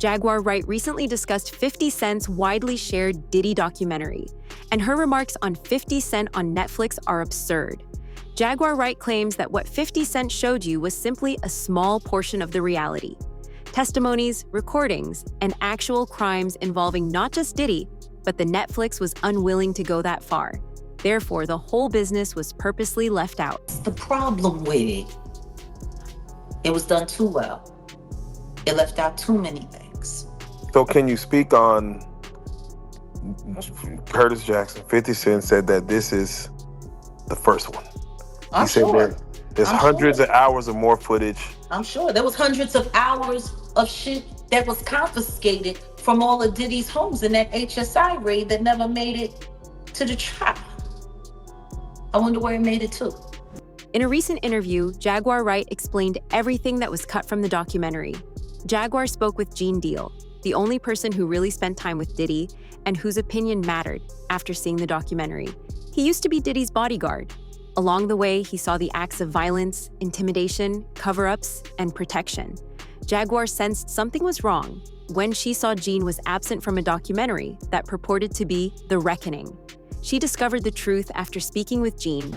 Jaguar Wright recently discussed 50 Cent's widely shared Diddy documentary, and her remarks on 50 Cent on Netflix are absurd. Jaguar Wright claims that what 50 Cent showed you was simply a small portion of the reality. Testimonies, recordings, and actual crimes involving not just Diddy, but the Netflix was unwilling to go that far. Therefore, the whole business was purposely left out. The problem with it was done too well. It left out too many things. So can you speak on Curtis Jackson? 50 Cent said that this is the first one. I'm he said sure. There's hundreds of hours of more footage. I'm sure. There was hundreds of hours of shit that was confiscated from all of Diddy's homes in that HSI raid that never made it to the trial. I wonder where it made it to. In a recent interview, Jaguar Wright explained everything that was cut from the documentary. Jaguar spoke with Gene Deal, the only person who really spent time with Diddy and whose opinion mattered after seeing the documentary. He used to be Diddy's bodyguard. Along the way, he saw the acts of violence, intimidation, cover-ups, and protection. Jaguar sensed something was wrong when she saw Gene was absent from a documentary that purported to be The Reckoning. She discovered the truth after speaking with Gene.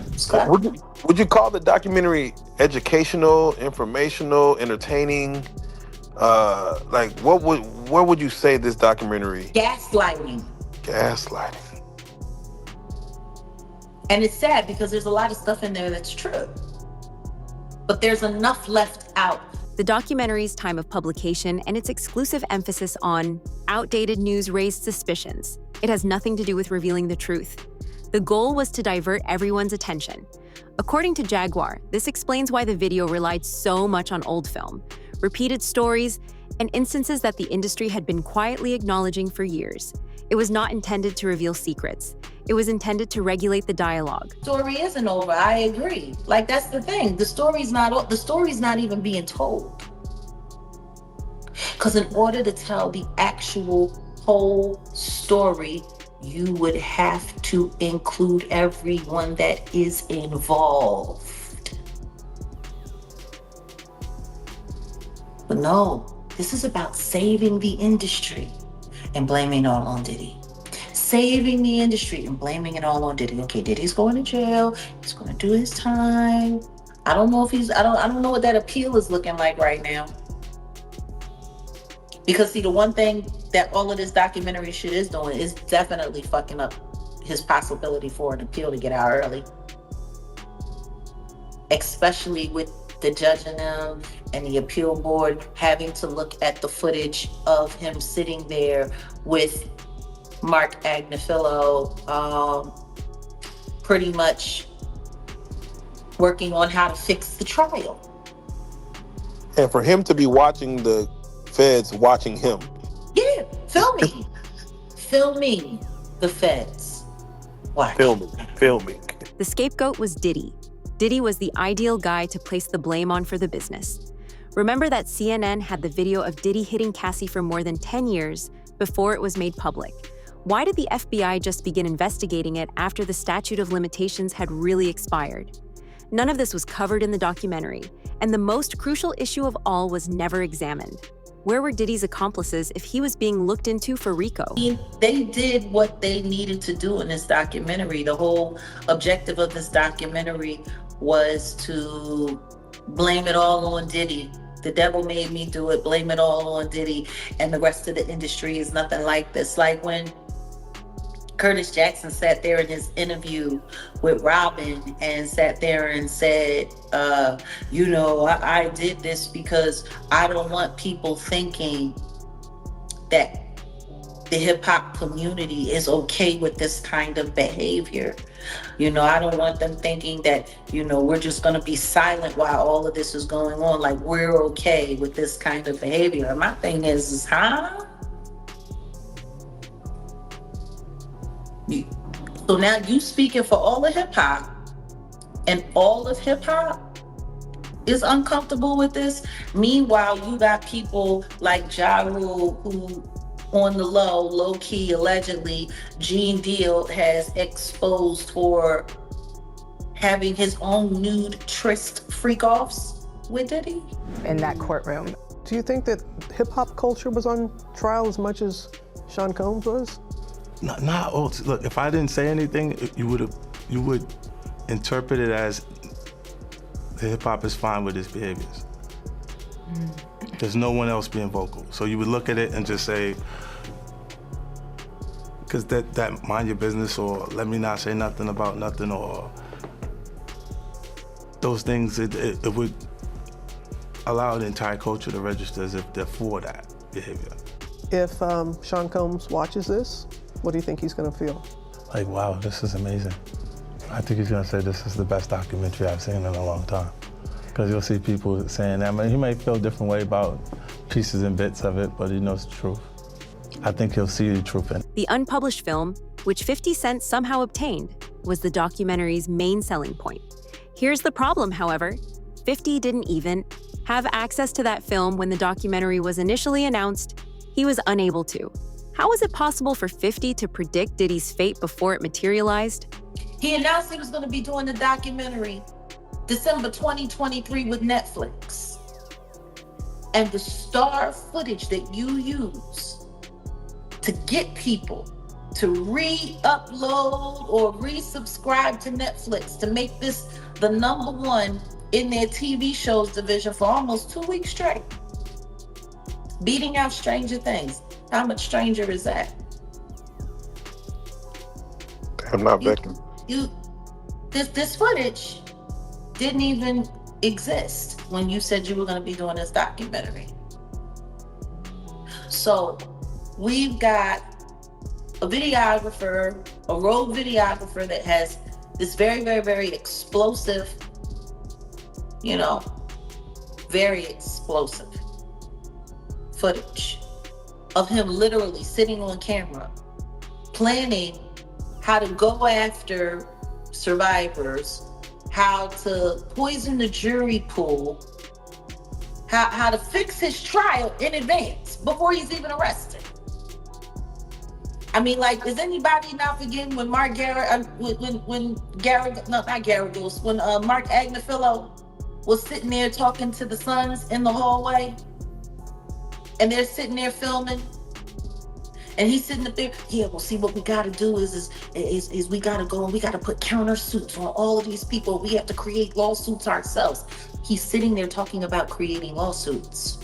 Would you call the documentary educational, informational, entertaining? Where would you say this documentary? Gaslighting. Gaslighting. And it's sad because there's a lot of stuff in there that's true. But there's enough left out. The documentary's time of publication and its exclusive emphasis on outdated news raised suspicions. It has nothing to do with revealing the truth. The goal was to divert everyone's attention. According to Jaguar, this explains why the video relied so much on old film, repeated stories, and instances that the industry had been quietly acknowledging for years. It was not intended to reveal secrets. It was intended to regulate the dialogue. The story isn't over, I agree. Like, that's the thing. The story's not even being told. Because in order to tell the actual whole story, you would have to include everyone that is involved. But no, this is about saving the industry and blaming it all on Diddy. Saving the industry and blaming it all on Diddy. Okay, Diddy's going to jail. He's going to do his time. I don't know what that appeal is looking like right now. Because see, the one thing that all of this documentary shit is doing is definitely fucking up his possibility for an appeal to get out early. Especially with the judge and them and the appeal board having to look at the footage of him sitting there with Mark Agnifilo, pretty much working on how to fix the trial. And for him to be watching the feds watching him. Yeah, filming the feds. Watch. Filming. The scapegoat was Diddy. Diddy was the ideal guy to place the blame on for the business. Remember that CNN had the video of Diddy hitting Cassie for more than 10 years before it was made public. Why did the FBI just begin investigating it after the statute of limitations had really expired? None of this was covered in the documentary, and the most crucial issue of all was never examined. Where were Diddy's accomplices if he was being looked into for RICO? They did what they needed to do in this documentary. The whole objective of this documentary was to blame it all on Diddy. The devil made me do it, blame it all on Diddy, and the rest of the industry is nothing like this. Like when Curtis Jackson sat there in his interview with Robin and sat there and said, I did this because I don't want people thinking that the hip hop community is okay with this kind of behavior. I don't want them thinking that, we're just going to be silent while all of this is going on. Like, we're okay with this kind of behavior. And my thing is So now you speaking for all of hip hop, and all of hip hop is uncomfortable with this. Meanwhile, you got people like Ja Rule who, on the low key, allegedly, Gene Deal has exposed for having his own nude tryst freak-offs with Diddy. In that courtroom, Do you think that hip-hop culture was on trial as much as Sean Combs was? Not all. Look, if I didn't say anything, you would interpret it as the hip-hop is fine with his behaviors. There's no one else being vocal. So you would look at it and just say, because that mind your business, or let me not say nothing about nothing, or those things, it would allow the entire culture to register as if they're for that behavior. If Sean Combs watches this, what do you think he's gonna feel? Like, wow, this is amazing. I think he's gonna say this is the best documentary I've seen in a long time. Because you'll see people saying that. I mean, he may feel a different way about pieces and bits of it, but he knows the truth. I think he'll see the truth in it. The unpublished film, which 50 Cent somehow obtained, was the documentary's main selling point. Here's the problem, however. 50 didn't even have access to that film when the documentary was initially announced. He was unable to. How was it possible for 50 to predict Diddy's fate before it materialized? He announced he was going to be doing the documentary December 2023 with Netflix. And the star footage that you use to get people to re-upload or resubscribe to Netflix to make this the #1 in their TV shows division for almost 2 weeks straight. Beating out Stranger Things. How much stranger is that? I'm not betting. This footage didn't even exist when you said you were going to be doing this documentary. So we've got a videographer, a rogue videographer that has this very, very, very explosive, very explosive footage of him literally sitting on camera, planning how to go after survivors, how to poison the jury pool, how to fix his trial in advance before he's even arrested. I mean, like, is anybody not forgetting when Mark Agnifilo was sitting there talking to the sons in the hallway, and they're sitting there filming, and he's sitting up there, yeah, well, see, what we gotta do is we gotta go and we gotta put countersuits on all of these people. We have to create lawsuits ourselves. He's sitting there talking about creating lawsuits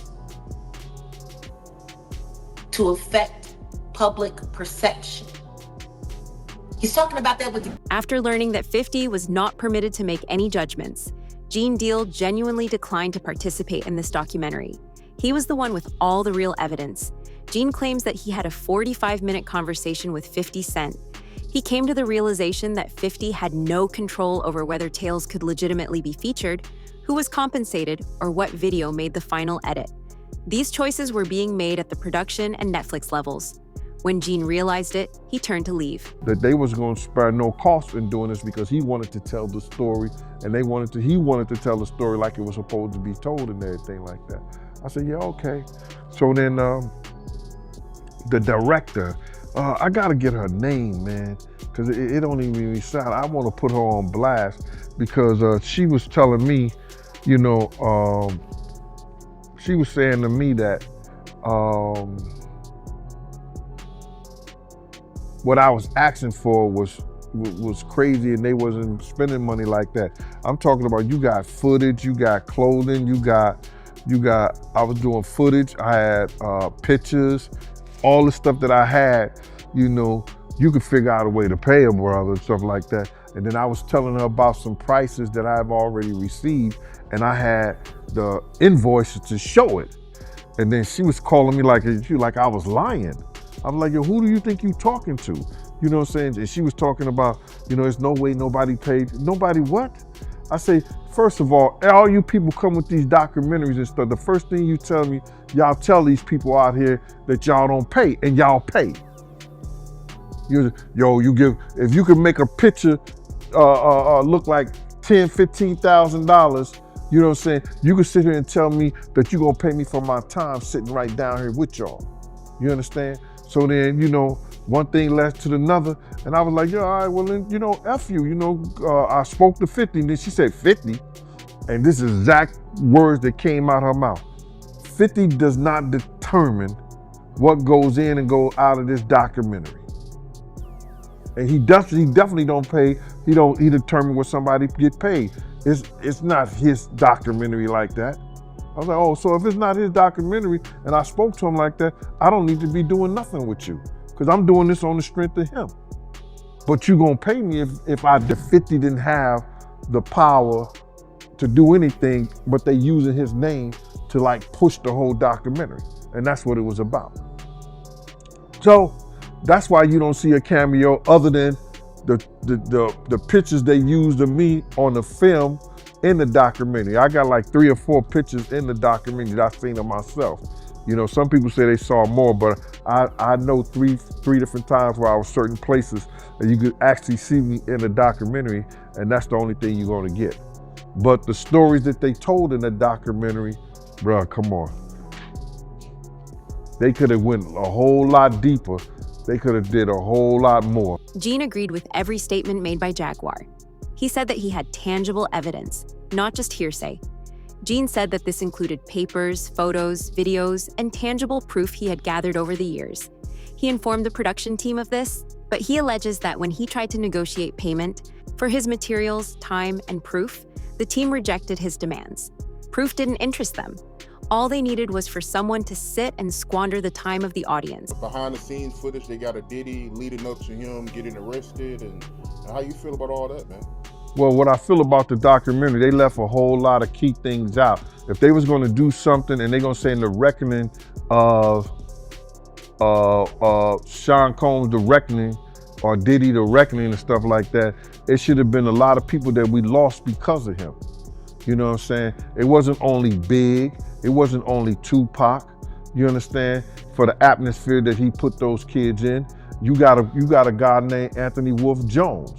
to affect public perception. He's talking about that with After learning that 50 was not permitted to make any judgments, Gene Deal genuinely declined to participate in this documentary. He was the one with all the real evidence. Gene claims that he had a 45-minute conversation with 50 Cent. He came to the realization that 50 had no control over whether tales could legitimately be featured, who was compensated, or what video made the final edit. These choices were being made at the production and Netflix levels. When Gene realized it, he turned to leave. That they was going to spare no cost in doing this because he wanted to tell the story, and he wanted to tell the story like it was supposed to be told and everything like that. I said, yeah, okay. So then the director, I gotta get her name, man, because it don't even sound. I want to put her on blast because she was telling me, she was saying to me that what I was asking for was crazy, and they wasn't spending money like that. I'm talking about, you got footage, you got clothing, you got. I was doing footage. I had pictures, all the stuff that I had. You could figure out a way to pay a brother and stuff like that. And then I was telling her about some prices that I've already received, and I had the invoices to show it. And then she was calling me like I was lying. I'm like, yo, who do you think you talking to? You know what I'm saying? And she was talking about, there's no way nobody paid. Nobody what? I say, first of all you people come with these documentaries and stuff, the first thing you tell me, y'all tell these people out here that y'all don't pay, and y'all pay. If you can make a picture look like $10,000, $15,000, you know what I'm saying? You can sit here and tell me that you're gonna pay me for my time sitting right down here with y'all. You understand? So then, one thing led to another, and I was like, all right, well then, F you, I spoke to 50, and then she said 50, and this is exact words that came out her mouth. 50 does not determine what goes in and goes out of this documentary. And he definitely don't pay, he determine what somebody get paid. It's not his documentary like that. I was like, oh, so if it's not his documentary and I spoke to him like that, I don't need to be doing nothing with you because I'm doing this on the strength of him. But you gonna pay me if the 50 didn't have the power to do anything, but they using his name to like push the whole documentary. And that's what it was about. So that's why you don't see a cameo other than the pictures they used of me on the film in the documentary. I got like 3 or 4 pictures in the documentary that I've seen of myself. You know, some people say they saw more, but I know three different times where I was certain places that you could actually see me in the documentary, and that's the only thing you're gonna get. But the stories that they told in the documentary, bruh, come on. They could have went a whole lot deeper. They could have did a whole lot more. Gene agreed with every statement made by Jaguar. He said that he had tangible evidence, not just hearsay. Gene said that this included papers, photos, videos, and tangible proof he had gathered over the years. He informed the production team of this, but he alleges that when he tried to negotiate payment for his materials, time, and proof, the team rejected his demands. Proof didn't interest them. All they needed was for someone to sit and squander the time of the audience. Behind the scenes footage, they got a Diddy leading up to him getting arrested, and how you feel about all that, man? Well, what I feel about the documentary, they left a whole lot of key things out. If they was gonna do something and they're gonna say in the reckoning of Sean Combs, the reckoning, or Diddy, the reckoning and stuff like that, it should have been a lot of people that we lost because of him. You know what I'm saying? It wasn't only Big, it wasn't only Tupac, you understand? For the atmosphere that he put those kids in, you got a guy named Anthony Wolf Jones,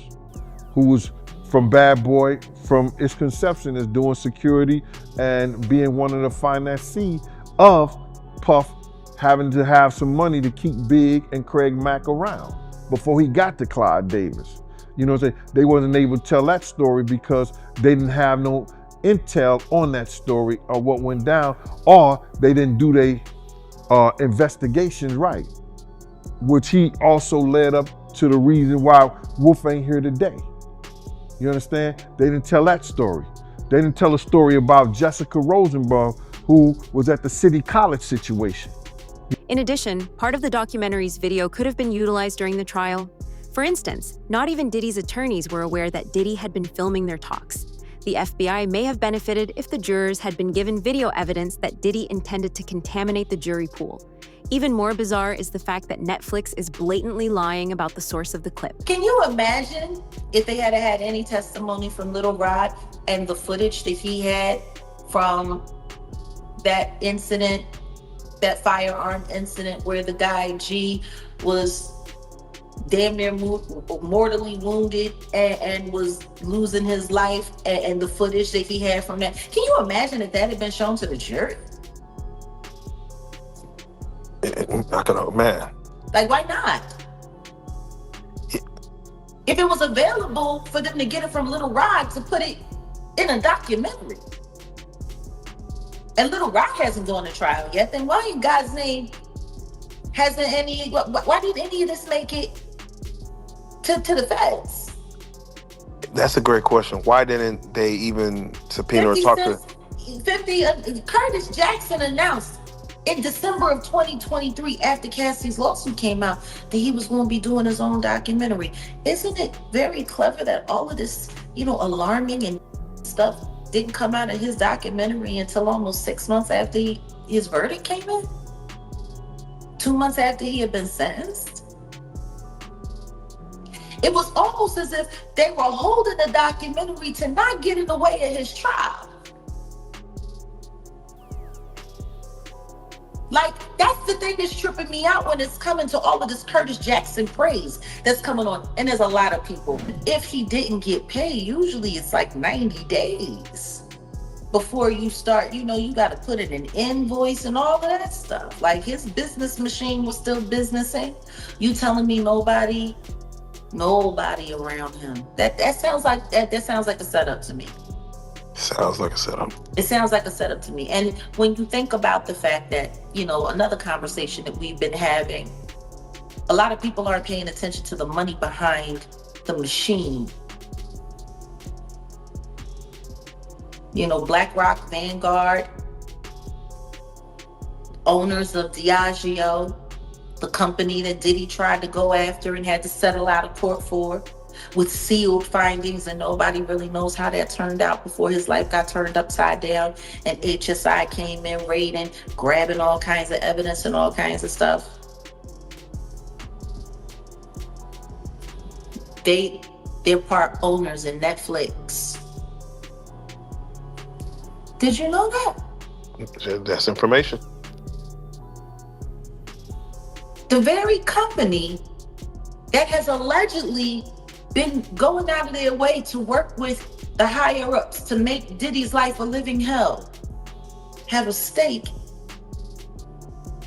who was from Bad Boy, from its conception as doing security and being one of the financiers of Puff having to have some money to keep Big and Craig Mack around before he got to Clyde Davis. You know what I'm saying? They wasn't able to tell that story because they didn't have no intel on that story or what went down, or they didn't do their investigations right, which he also led up to the reason why Wolf ain't here today. You understand? They didn't tell that story. They didn't tell a story about Jessica Rosenbaum, who was at the City College situation. In addition, part of the documentary's video could have been utilized during the trial. For instance, not even Diddy's attorneys were aware that Diddy had been filming their talks. The FBI may have benefited if the jurors had been given video evidence that Diddy intended to contaminate the jury pool. Even more bizarre is the fact that Netflix is blatantly lying about the source of the clip. Can you imagine if they had had any testimony from Little Rod and the footage that he had from that incident, that firearm incident where the guy G was damn near mortally wounded and was losing his life, and the footage that he had from that? Can you imagine if that had been shown to the jury? I can, man. Like, why not? If it was available for them to get it from Little Rod to put it in a documentary, and Little Rod hasn't gone to trial yet, then why in God's name hasn't any, why did any of this make it to the feds? That's a great question. Why didn't they even subpoena or talk to? 50, Curtis Jackson announced in December of 2023, after Cassie's lawsuit came out, that he was going to be doing his own documentary. Isn't it very clever that all of this, alarming and stuff didn't come out of his documentary until almost 6 months after his verdict came in? 2 months after he had been sentenced? It was almost as if they were holding the documentary to not get in the way of his trial. Like, that's the thing that's tripping me out when it's coming to all of this Curtis Jackson praise that's coming on. And there's a lot of people. If he didn't get paid, usually it's like 90 days before you start, you got to put in an invoice and all of that stuff. Like, his business machine was still businessing. You telling me nobody around him? That sounds like a setup to me. Sounds like a setup. It sounds like a setup to me. And when you think about the fact that, another conversation that we've been having, a lot of people aren't paying attention to the money behind the machine. BlackRock, Vanguard, owners of Diageo, the company that Diddy tried to go after and had to settle out of court for, with sealed findings, and nobody really knows how that turned out before his life got turned upside down and HSI came in raiding, grabbing all kinds of evidence and all kinds of stuff. They're part owners in Netflix. Did you know that? That's information. The very company that has allegedly been going out of their way to work with the higher ups to make Diddy's life a living hell have a stake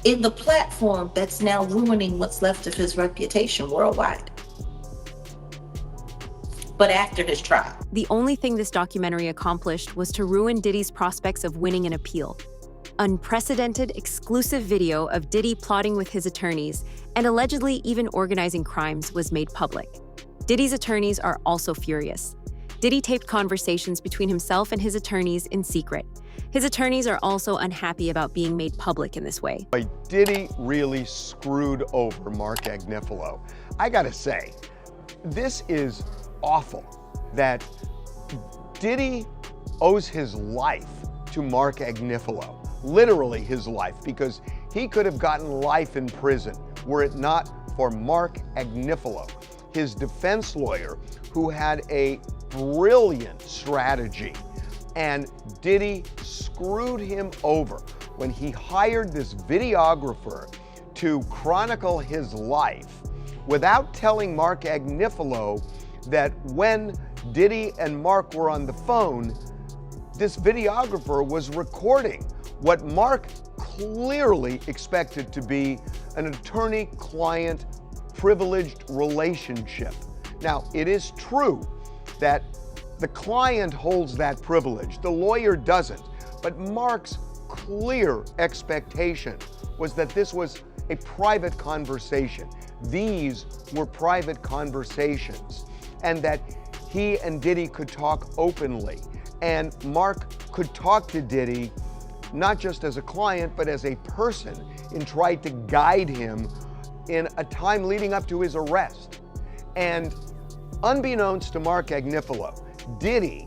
in the platform that's now ruining what's left of his reputation worldwide. But after his trial. The only thing this documentary accomplished was to ruin Diddy's prospects of winning an appeal. Unprecedented, exclusive video of Diddy plotting with his attorneys and allegedly even organizing crimes was made public. Diddy's attorneys are also furious. Diddy taped conversations between himself and his attorneys in secret. His attorneys are also unhappy about being made public in this way. Diddy really screwed over Mark Agnifilo. I gotta say, this is awful that Diddy owes his life to Mark Agnifilo, literally his life, because he could have gotten life in prison were it not for Mark Agnifilo, his defense lawyer, who had a brilliant strategy. And Diddy screwed him over when he hired this videographer to chronicle his life without telling Mark Agnifilo that when Diddy and Mark were on the phone, this videographer was recording what Mark clearly expected to be an attorney-client privileged relationship. Now, it is true that the client holds that privilege, the lawyer doesn't, but Mark's clear expectation was that this was a private conversation. These were private conversations, and that he and Diddy could talk openly, and Mark could talk to Diddy not just as a client, but as a person, and tried to guide him in a time leading up to his arrest. And unbeknownst to Mark Agnifilo, Diddy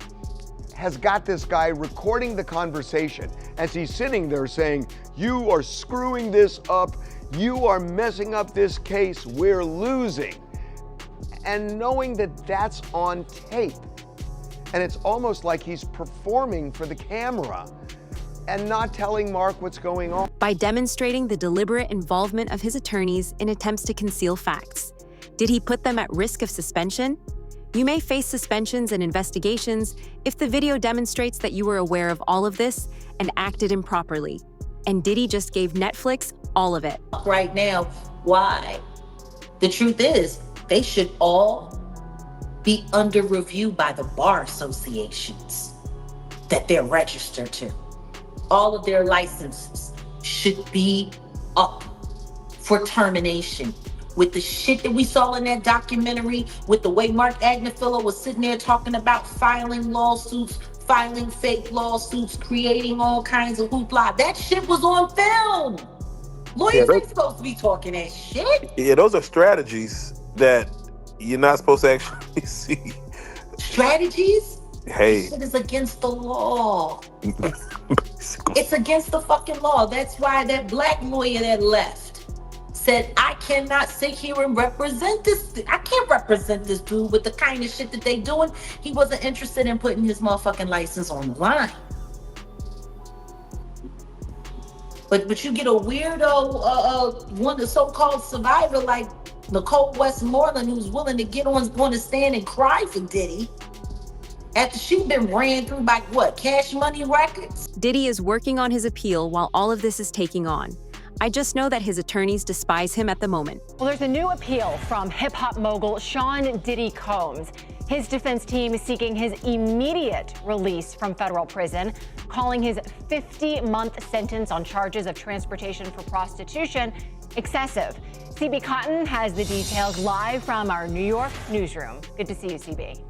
has got this guy recording the conversation as he's sitting there saying, "You are screwing this up, you are messing up this case, we're losing." And knowing that that's on tape. And it's almost like he's performing for the camera and not telling Mark what's going on. By demonstrating the deliberate involvement of his attorneys in attempts to conceal facts. Did he put them at risk of suspension? You may face suspensions and investigations if the video demonstrates that you were aware of all of this and acted improperly. And Diddy just gave Netflix all of it. Right now, why? The truth is, they should all be under review by the bar associations that they're registered to. All of their licenses should be up for termination. With the shit that we saw in that documentary, with the way Mark Agnifilo was sitting there talking about filing lawsuits, filing fake lawsuits, creating all kinds of hoopla. That shit was on film. Lawyers ain't supposed to be talking that shit. Yeah, those are strategies that you're not supposed to actually see. Strategies? Hey. This shit is against the law. It's against the fucking law. That's why that black lawyer that left said, I cannot sit here and represent this. I can't represent this dude with the kind of shit that they doing. He wasn't interested in putting his motherfucking license on the line. But you get a weirdo, one, the so-called survivor like Nicole Westmoreland, who's willing to get on the stand and cry for Diddy after she's been ran through by what, Cash Money Records? Diddy is working on his appeal while all of this is taking on. I just know that his attorneys despise him at the moment. Well, there's a new appeal from hip-hop mogul Sean Diddy Combs. His defense team is seeking his immediate release from federal prison, calling his 50-month sentence on charges of transportation for prostitution excessive. CB Cotton has the details live from our New York newsroom. Good to see you, CB.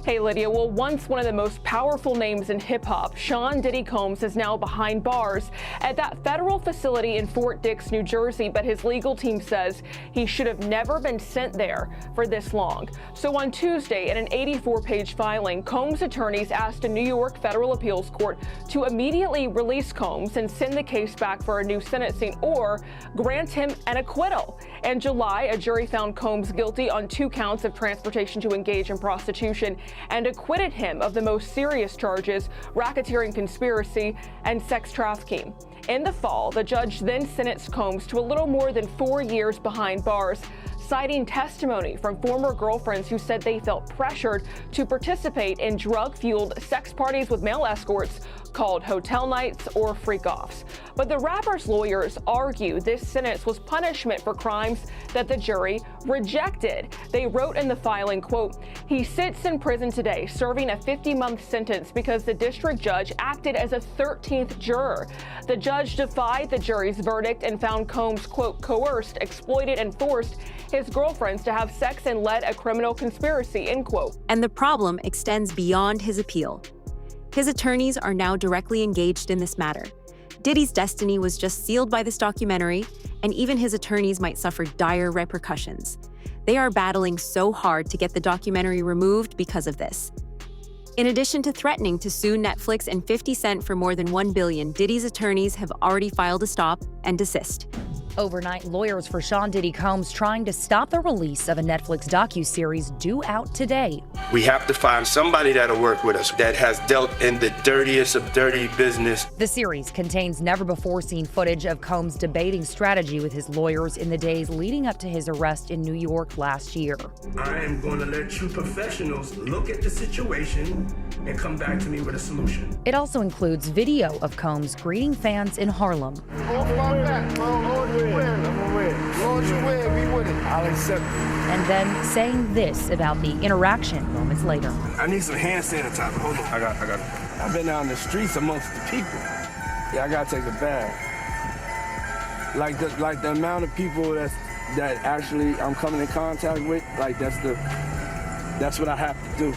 Hey, Lydia. Well, once one of the most powerful names in hip-hop, Sean Diddy Combs is now behind bars at that federal facility in Fort Dix, New Jersey, but his legal team says he should have never been sent there for this long. So on Tuesday, in an 84-page filing, Combs' attorneys asked a New York federal appeals court to immediately release Combs and send the case back for a new sentencing or grant him an acquittal. In July, a jury found Combs guilty on 2 counts of transportation to engage in prostitution and acquitted him of the most serious charges, racketeering conspiracy and sex trafficking. In the fall, the judge then sentenced Combs to a little more than 4 years behind bars, citing testimony from former girlfriends who said they felt pressured to participate in drug-fueled sex parties with male escorts called hotel nights or freak-offs. But the rapper's lawyers argue this sentence was punishment for crimes that the jury rejected. They wrote in the filing, quote, "He sits in prison today serving a 50-month sentence because the district judge acted as a 13th juror. The judge defied the jury's verdict and found Combs, quote, coerced, exploited, and forced his girlfriends to have sex and led a criminal conspiracy," end quote. And the problem extends beyond his appeal. His attorneys are now directly engaged in this matter. Diddy's destiny was just sealed by this documentary, and even his attorneys might suffer dire repercussions. They are battling so hard to get the documentary removed because of this. In addition to threatening to sue Netflix and 50 Cent for more than $1 billion, Diddy's attorneys have already filed a stop and desist. Overnight, lawyers for Sean Diddy Combs trying to stop the release of a Netflix docuseries due out today. We have to find somebody that'll work with us that has dealt in the dirtiest of dirty business. The series contains never-before-seen footage of Combs debating strategy with his lawyers in the days leading up to his arrest in New York last year. I am going to let you professionals look at the situation and come back to me with a solution. It also includes video of Combs greeting fans in Harlem. I'll accept it. And then saying this about the interaction moments later. I need some hand sanitizer. Hold on. I got it. I've been out in the streets amongst the people. Yeah, I gotta take a bath. Like the amount of people that actually I'm coming in contact with, like that's what I have to do.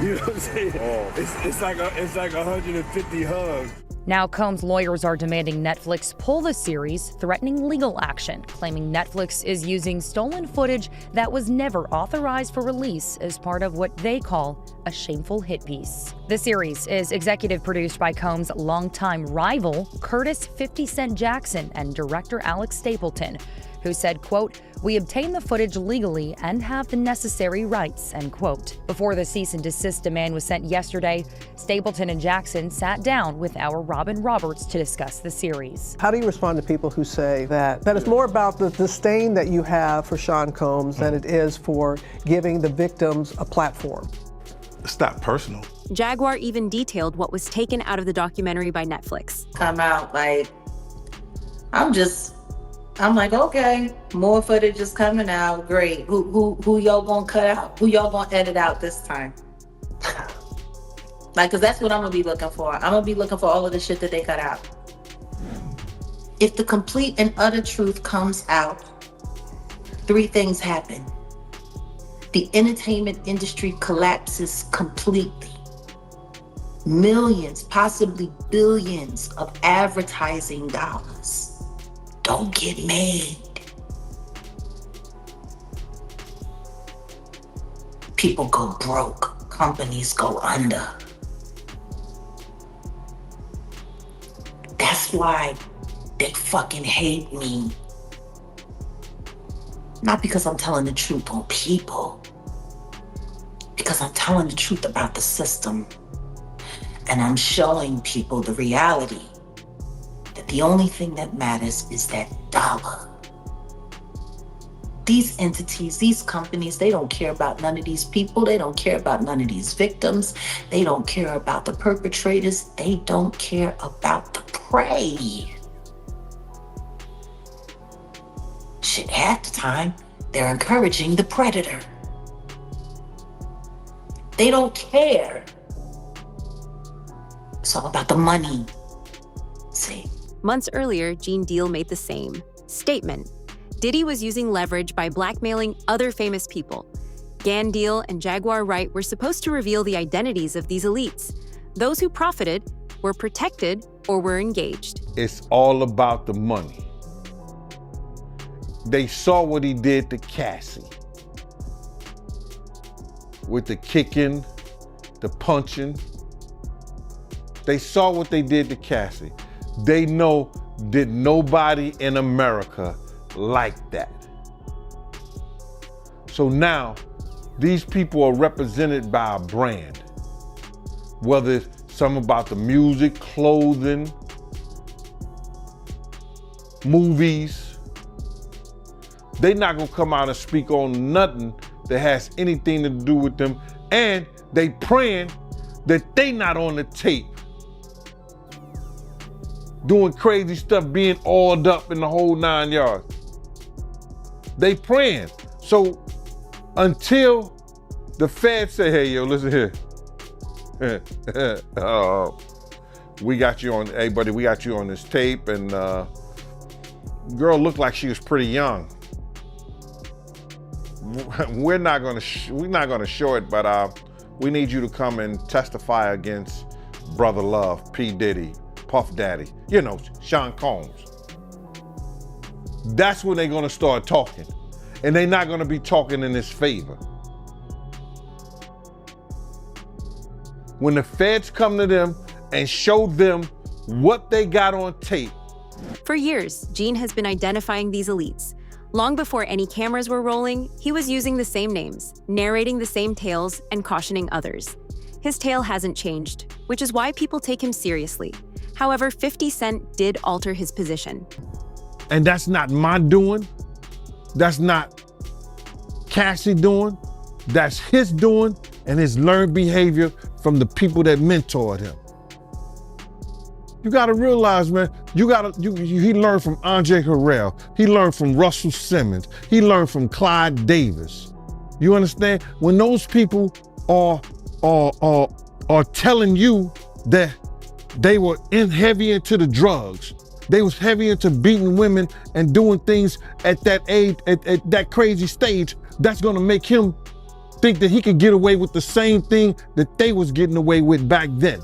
You know what I'm saying? Oh. It's like 150 hugs. Now, Combs' lawyers are demanding Netflix pull the series, threatening legal action, claiming Netflix is using stolen footage that was never authorized for release as part of what they call a shameful hit piece. The series is executive produced by Combs' longtime rival, Curtis 50 Cent Jackson, and director Alex Stapleton, who said, quote, "We obtained the footage legally and have the necessary rights," end quote. Before the cease and desist demand was sent yesterday, Stapleton and Jackson sat down with our Robin Roberts to discuss the series. How do you respond to people who say that it's more about the disdain that you have for Sean Combs than it is for giving the victims a platform? It's not personal. Jaguar even detailed what was taken out of the documentary by Netflix. Come out like, I'm like, okay, more footage is coming out. Great. Who y'all gonna cut out? Who y'all gonna edit out this time? Like, cause that's what I'm gonna be looking for. I'm gonna be looking for all of the shit that they cut out. If the complete and utter truth comes out, 3 things happen. The entertainment industry collapses completely. Millions, possibly billions of advertising dollars don't get made. People go broke. Companies go under. That's why they fucking hate me. Not because I'm telling the truth on people. Because I'm telling the truth about the system. And I'm showing people the reality. The only thing that matters is that dollar. These entities, these companies, they don't care about none of these people. They don't care about none of these victims. They don't care about the perpetrators. They don't care about the pray. Shit, half the time, they're encouraging the predator. They don't care. It's all about the money. See? Months earlier, Gene Deal made the same statement. Diddy was using leverage by blackmailing other famous people. Gan Deal and Jaguar Wright were supposed to reveal the identities of these elites. Those who profited, were protected, or were engaged. It's all about the money. They saw what he did to Cassie. With the kicking, the punching. They saw what they did to Cassie. They know that nobody in America liked that. So now, these people are represented by a brand. Whether it's something about the music, clothing, movies. They're not gonna come out and speak on nothing that has anything to do with them. And they praying that they not on the tape doing crazy stuff, being oiled up in the whole 9 yards. They praying. So until the feds say, hey, yo, listen here. We got you on, hey buddy, we got you on this tape, and girl looked like she was pretty young. We're not gonna show it, but we need you to come and testify against Brother Love, P. Diddy, Puff Daddy, you know, Sean Combs. That's when they're gonna start talking. And they're not gonna be talking in his favor. When the feds come to them and show them what they got on tape. For years, Gene has been identifying these elites. Long before any cameras were rolling, he was using the same names, narrating the same tales, and cautioning others. His tale hasn't changed, which is why people take him seriously. However, 50 Cent did alter his position. And that's not my doing. That's not Cassie doing. That's his doing and his learned behavior from the people that mentored him. You gotta realize, man, he learned from Andre Harrell. He learned from Russell Simmons. He learned from Clyde Davis. You understand? When those people are telling you that they were heavy into the drugs, they was heavy into beating women and doing things at that age, at that crazy stage, that's gonna make him think that he could get away with the same thing that they was getting away with back then.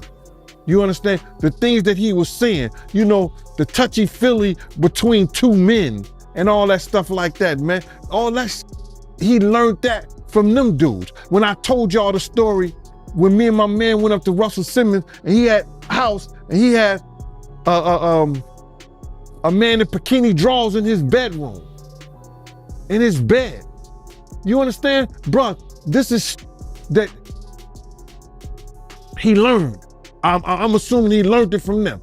You understand? The things that he was saying, you know, the touchy-feely between two men and all that stuff like that, man. All that, he learned that from them dudes. When I told y'all the story, when me and my man went up to Russell Simmons and he had a house and he had a man in bikini drawers in his bedroom, in his bed. You understand? Bruh, this is that he learned. I'm assuming he learned it from them.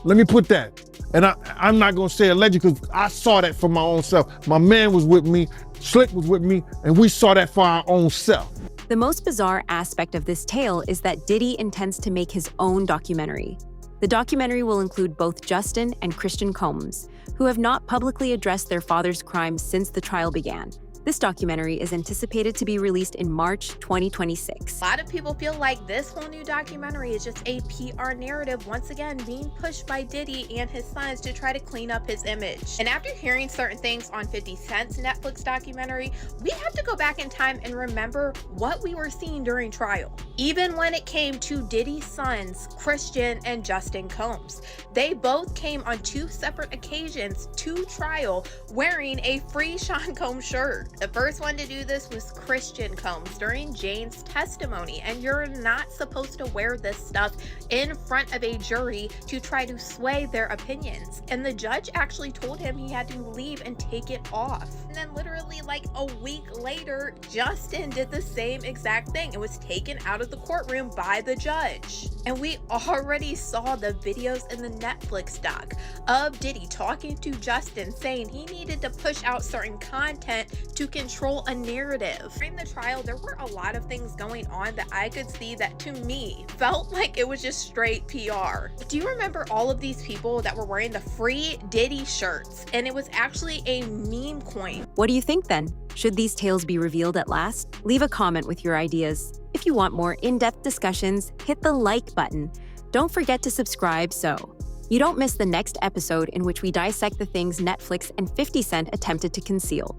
Let me put that. And I'm not gonna say alleged because I saw that for my own self. My man was with me, Slick was with me, and we saw that for our own self. The most bizarre aspect of this tale is that Diddy intends to make his own documentary. The documentary will include both Justin and Christian Combs, who have not publicly addressed their father's crimes since the trial began. This documentary is anticipated to be released in March 2026. A lot of people feel like this whole new documentary is just a PR narrative, once again being pushed by Diddy and his sons to try to clean up his image. And after hearing certain things on 50 Cent's Netflix documentary, we have to go back in time and remember what we were seeing during trial. Even when it came to Diddy's sons, Christian and Justin Combs, they both came on 2 separate occasions to trial wearing a free Sean Combs shirt. The first one to do this was Christian Combs during Jane's testimony, and you're not supposed to wear this stuff in front of a jury to try to sway their opinions. And the judge actually told him he had to leave and take it off. And then literally like a week later, Justin did the same exact thing. It was taken out of the courtroom by the judge. And we already saw the videos in the Netflix doc of Diddy talking to Justin saying he needed to push out certain content to to control a narrative. During the trial, there were a lot of things going on that I could see that to me felt like it was just straight PR. Do you remember all of these people that were wearing the free Diddy shirts? And it was actually a meme coin. What do you think then? Should these tales be revealed at last? Leave a comment with your ideas. If you want more in-depth discussions, hit the like button. Don't forget to subscribe so you don't miss the next episode in which we dissect the things Netflix and 50 Cent attempted to conceal.